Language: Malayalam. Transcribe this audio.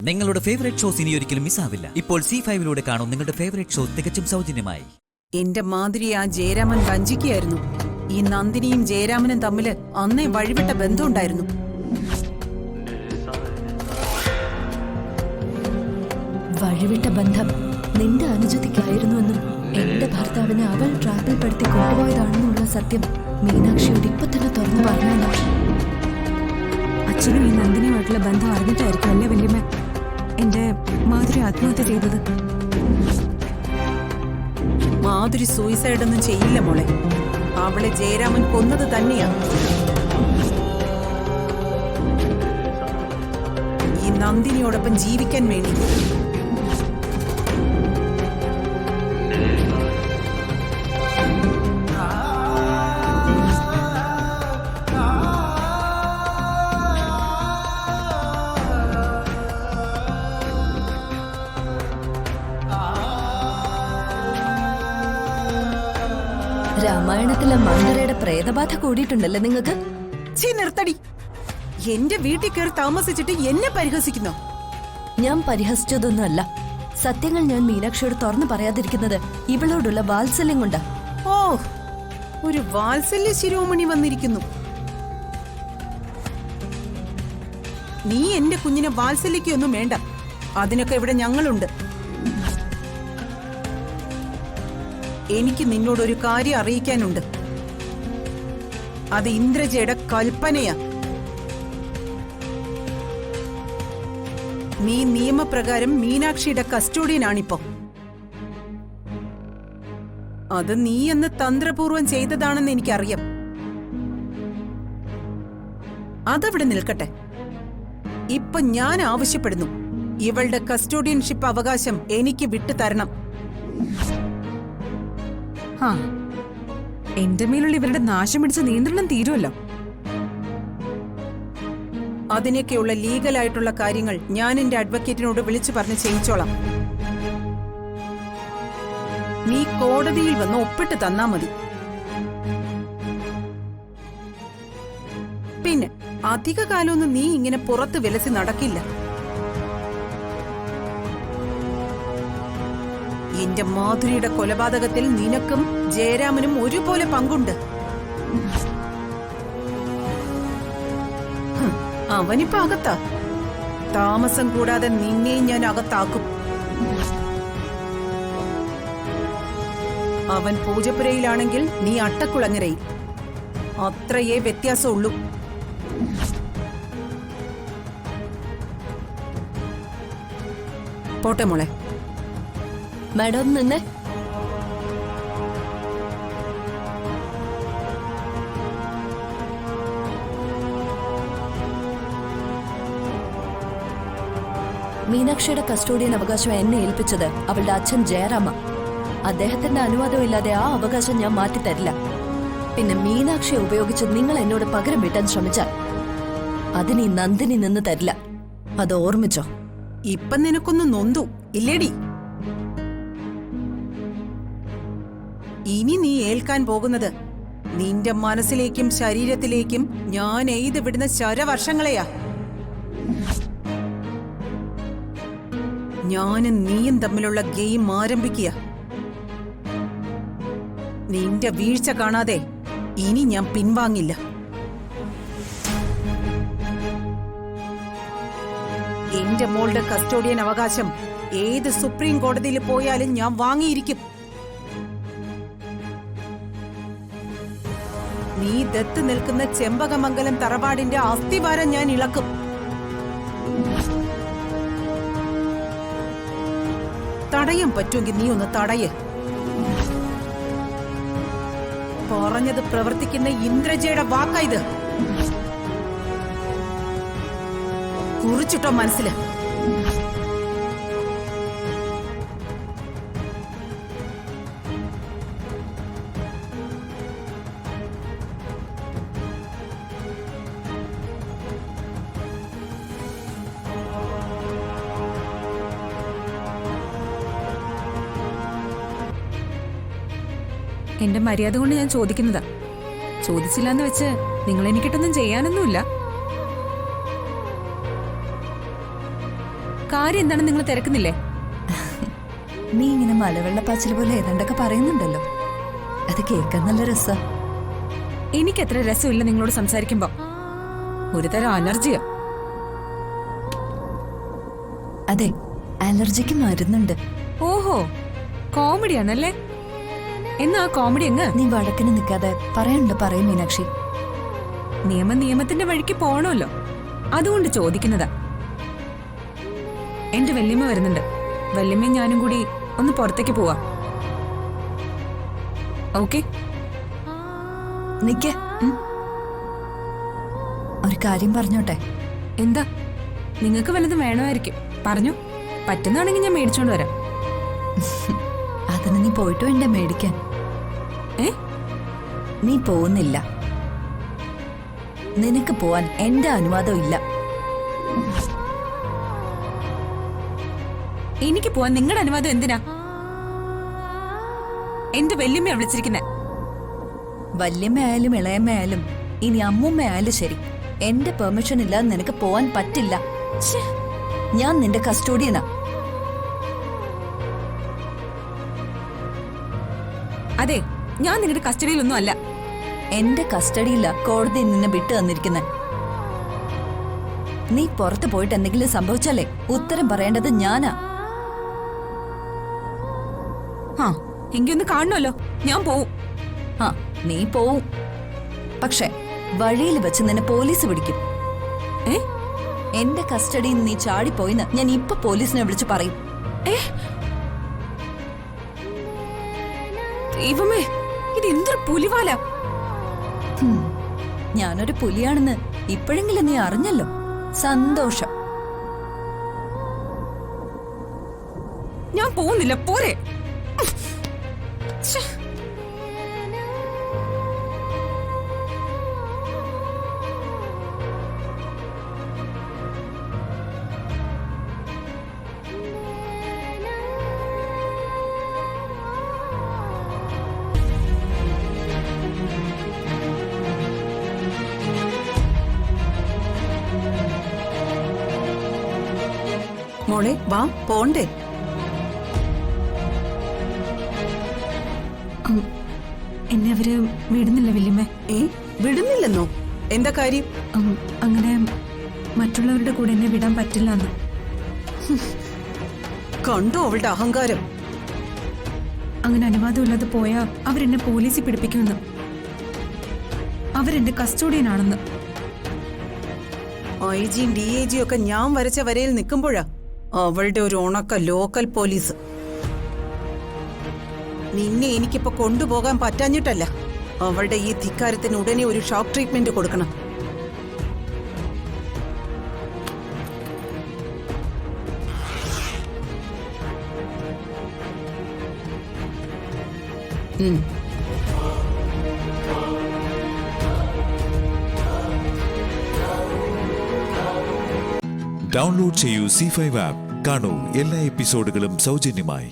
നിങ്ങളുടെ ഫേവറേറ്റ് ഷോസ് ഇനി ഒരിക്കലും മിസ്സാവില്ല. ഇപ്പോൾ C5 കാണും നിങ്ങളുടെ ഫേവറേറ്റ് ഷോ തികച്ചും സൗജന്യമായി. എന്റെ മാതിരി ആ ജയരാമൻ വഞ്ചിക്കുകയായിരുന്നു. ഈ നന്ദിനിയും ജയരാമനും തമ്മില് അന്നേ വഴിവിട്ട ബന്ധമുണ്ടായിരുന്നു. വഴിവിട്ട ബന്ധം നിന്റെ അനുജത്തിക്കായിരുന്നുവെന്നും എന്റെ ഭർത്താവിനെ അവൾ ട്രാപ്പിൽ പെടുത്തി കൊണ്ടുപോയതാണെന്നുള്ള സത്യം മീനാക്ഷിയോട് ഇപ്പൊ തന്നെ തുറന്നു പറഞ്ഞല്ലോ. അച്ഛനും ഈ നന്ദിനിയുമായിട്ടുള്ള ബന്ധം അറിഞ്ഞിട്ടായിരിക്കും അല്ലേ വല്യമ്മ എന്റെ മാധുരി ആത്മഹത്യ ചെയ്തത്? മാധുരി സൂയിസൈഡ് ഒന്നും ചെയ്യില്ല മോളെ. അവളെ ജയരാമൻ കൊന്നത് തന്നെയാ. ഈ നന്ദിനിയോടൊപ്പം ജീവിക്കാൻ വേണ്ടി. രാമായണത്തിലെ മന്ദരയുടെ പ്രേതബാധ കൂടിയിട്ടുണ്ടല്ലേ നിങ്ങൾക്ക്? നിർത്തടി. എന്റെ വീട്ടിൽ കയറി താമസിച്ചിട്ട് എന്നെ പരിഹസിക്കുന്നു. ഞാൻ പരിഹസിച്ചതൊന്നുമല്ല. സത്യങ്ങൾ ഞാൻ മീനാക്ഷിയോട് തുറന്നു പറയാതിരിക്കുന്നത് ഇവളോടുള്ള വാത്സല്യം കൊണ്ടാ. ഓ, ഒരു വാത്സല്യ ശിരോമണി വന്നിരിക്കുന്നു. നീ എന്റെ കുഞ്ഞിനെ വാത്സല്യക്കൊന്നും വേണ്ട. അതിനൊക്കെ ഇവിടെ ഞങ്ങളുണ്ട്. എനിക്ക് നിന്നോടൊരു കാര്യം അറിയിക്കാനുണ്ട്. അത് ഇന്ദ്രജയുടെ കൽപ്പനയാ. നീ നിയമപ്രകാരം മീനാക്ഷിയുടെ കസ്റ്റോഡിയനാണിപ്പോ. അത് നീ എന്ന് തന്ത്രപൂർവം ചെയ്തതാണെന്ന് എനിക്കറിയാം. അതവിടെ നിൽക്കട്ടെ. ഇപ്പൊ ഞാൻ ആവശ്യപ്പെടുന്നു, ഇവളുടെ കസ്റ്റോഡിയൻഷിപ്പ് അവകാശം എനിക്ക് വിട്ടുതരണം. ആ, എന്റെ മേലുള്ള ഇവരുടെ നാശം പിടിച്ച നിയന്ത്രണം തീരുമല്ലോ. അതിനൊക്കെയുള്ള ലീഗലായിട്ടുള്ള കാര്യങ്ങൾ ഞാൻ എന്റെ അഡ്വക്കേറ്റിനോട് വിളിച്ചു പറഞ്ഞ് ചെയ്യിച്ചോളാം. നീ കോടതിയിൽ വന്ന് ഒപ്പിട്ട് തന്നാ മതി. പിന്നെ അധിക കാലമൊന്നും നീ ഇങ്ങനെ പുറത്ത് വിലസി നടക്കില്ല. എന്റെ മാധുരിയുടെ കൊലപാതകത്തിൽ നിനക്കും ജയരാമനും ഒരുപോലെ പങ്കുണ്ട്. അവനിപ്പോ അകത്താ. താമസം കൂടാതെ നിന്നെയും ഞാൻ അകത്താക്കും. അവൻ പൂജപ്പുരയിലാണെങ്കിൽ നീ അട്ടക്കുളങ്ങരയിൽ. അത്രയേ വ്യത്യാസമുള്ളൂ. പോട്ടെ മോളെ. മാഡം നിന്നെ. മീനാക്ഷിയുടെ കസ്റ്റോഡിയൻ അവകാശം എന്നെ ഏൽപ്പിച്ചത് അവളുടെ അച്ഛൻ ജയറാമ. അദ്ദേഹത്തിന്റെ അനുവാദമില്ലാതെ ആ അവകാശം ഞാൻ മാറ്റിത്തരില്ല. പിന്നെ മീനാക്ഷിയെ ഉപയോഗിച്ച് നിങ്ങൾ എന്നോട് പകരം വീട്ടാൻ ശ്രമിച്ചാൽ അതിന് ഈ നന്ദിനി നിന്ന് തരില്ല. അത് ഓർമ്മിച്ചോ? ഇപ്പൊ നിനക്കൊന്ന് നൊന്തു ഇല്ലേടി? ഇനി നീ ഏൽക്കാൻ പോകുന്നത് നിന്റെ മനസ്സിലേക്കും ശരീരത്തിലേക്കും ഞാൻ എയ്ത് വിടുന്ന ശരവർഷങ്ങളെയാ. ഞാനും നീയും തമ്മിലുള്ള ഗെയിം ആരംഭിക്കുക. നിന്റെ വീഴ്ച കാണാതെ ഇനി ഞാൻ പിൻവാങ്ങില്ല. എന്റെ മോളുടെ കസ്റ്റോഡിയൻ അവകാശം ഏത് സുപ്രീം കോടതിയിൽ പോയാലും ഞാൻ വാങ്ങിയിരിക്കും. നീ ദത്ത് നിൽക്കുന്ന ചെമ്പകമംഗലം തറവാടിന്റെ അസ്ഥിവാരം ഞാൻ ഇളക്കും. തടയാൻ പറ്റുമെങ്കിൽ നീ ഒന്ന് തടയ്. പറഞ്ഞത് പ്രവർത്തിക്കുന്ന ഇന്ദ്രജയുടെ വാക്കായത്. കുറിച്ചിട്ടോ മനസ്സില്. എന്റെ മര്യാദ കൊണ്ട് ഞാൻ ചോദിക്കുന്നതാ. ചോദിച്ചില്ലാന്ന് വെച്ച് നിങ്ങൾ എനിക്കിട്ടൊന്നും ചെയ്യാനൊന്നുമില്ല. കാര്യം എന്താണെന്ന് നിങ്ങൾ തിരക്കുന്നില്ലേ? നീ ഇങ്ങനെ മലവെള്ളപ്പാച്ചിൽ പോലെ ഏതാണ്ടൊക്കെ പറയുന്നുണ്ടല്ലോ, അത് കേൾക്കാൻ നല്ല രസാ. എനിക്ക് എത്ര രസമില്ല നിങ്ങളോട് സംസാരിക്കുമ്പോ. ഒരു തരം അലർജിയാ. അതെ, അലർജിക്ക് മരുന്നുണ്ട്. ഓഹോ, കോമഡിയാണല്ലേ? എന്നാ ആ കോമഡി അങ്ങ്. നീ വഴക്കിന് നിൽക്കാതെ പറയാനുണ്ട് പറയും മീനാക്ഷി. നിയമത്തിന്റെ വഴിക്ക് പോണല്ലോ, അതുകൊണ്ട് ചോദിക്കുന്നതാ. എന്റെ വല്യമ്മ വരുന്നുണ്ട്. വല്യമ്മയും ഞാനും കൂടി ഒന്ന് പുറത്തേക്ക് പോവാ. ഓക്കെ? നിക്ക്, ഒരു കാര്യം പറഞ്ഞോട്ടെ. എന്താ? നിങ്ങൾക്ക് വല്ലതും വേണമായിരിക്കും, പറഞ്ഞു. പറ്റുന്നാണെങ്കിൽ ഞാൻ മേടിച്ചോണ്ട് വരാം. അതിന് നീ പോയിട്ട് വേണ്ടേ മേടിക്കാൻ? നീ പോകുന്നില്ല. നിനക്ക് പോവാൻ എന്റെ അനുവാദം ഇല്ല. എനിക്ക് പോവാൻ നിങ്ങളുടെ അനുവാദം എന്തിനാ? എന്റെ വല്യമ്മയെ വിളിച്ചിരിക്കുന്നെ. വല്യമ്മയായാലും ഇളയമ്മയായാലും ഇനി അമ്മുമ്മയായാലും ശരി, എന്റെ പെർമിഷൻ ഇല്ലാതെ നിനക്ക് പോവാൻ പറ്റില്ല. ഞാൻ നിന്റെ കസ്റ്റോഡിയനാ. അതെ, ഞാൻ നിങ്ങളുടെ കസ്റ്റഡിയിലൊന്നും അല്ല. എന്റെ കസ്റ്റഡിയില്ല കോടതി നിന്നെ വിട്ടു തന്നിരിക്കുന്നെ. നീ പുറത്തു പോയിട്ട് എന്തെങ്കിലും സംഭവിച്ചാലേ ഉത്തരം പറയേണ്ടത് ഞാനാ. ആ, എങ്കിയൊന്ന് കാണണമല്ലോ. ഞാൻ പോവും. ആ, നീ പോവും. പക്ഷെ വഴിയിൽ വെച്ച് നിന്നെ പോലീസ് പിടിക്കും. എന്റെ കസ്റ്റഡിയിൽ നിന്ന് നീ ചാടിപ്പോയിന്ന് ഞാൻ ഇപ്പൊ പോലീസിനെ വിളിച്ച് പറയും. ദൈവമേ, ഇത് എന്തൊരു പുലിവാല! ഞാനൊരു പുലിയാണെന്ന് ഇപ്പോഴെങ്കിലും നീ അറിഞ്ഞല്ലോ. സന്തോഷം. ഞാൻ പോകുന്നില്ല, പോരെ. മോളെ വാ, പോണ്ടേ? എന്നെ അവര് വിടുന്നില്ല വല്യമ്മ. വിടുന്നില്ലെന്നോ? എന്താ കാര്യം? അങ്ങനെ മറ്റുള്ളവരുടെ കൂടെ എന്നെ വിടാൻ പറ്റില്ല എന്ന്. കണ്ടോ അവളുടെ അഹങ്കാരം? അങ്ങനെ അനുവാദമില്ലാതെ പോയാ അവരെന്നെ പോലീസിൽ പിടിപ്പിക്കുമെന്ന്. അവരെന്റെ കസ്റ്റോഡിയനാണെന്ന്. IG-യും DAG-യും ഒക്കെ ഞാൻ വരച്ച വരയിൽ നിൽക്കുമ്പോഴാ അവളുടെ ഒരു ഉണക്ക ലോക്കൽ പോലീസ്. നിന്നെ എനിക്കിപ്പോ കൊണ്ടുപോകാൻ പറ്റാഞ്ഞിട്ടല്ല, അവളുടെ ഈ ധിക്കാരത്തിന് ഉടനെ ഒരു ഷോക്ക് ട്രീറ്റ്മെന്റ് കൊടുക്കണം. ഡൗൺലോഡ് ചെയ്യൂ C5 ആപ്പ്. കാണൂ എല്ലാ എപ്പിസോഡുകളും സൗജന്യമായി.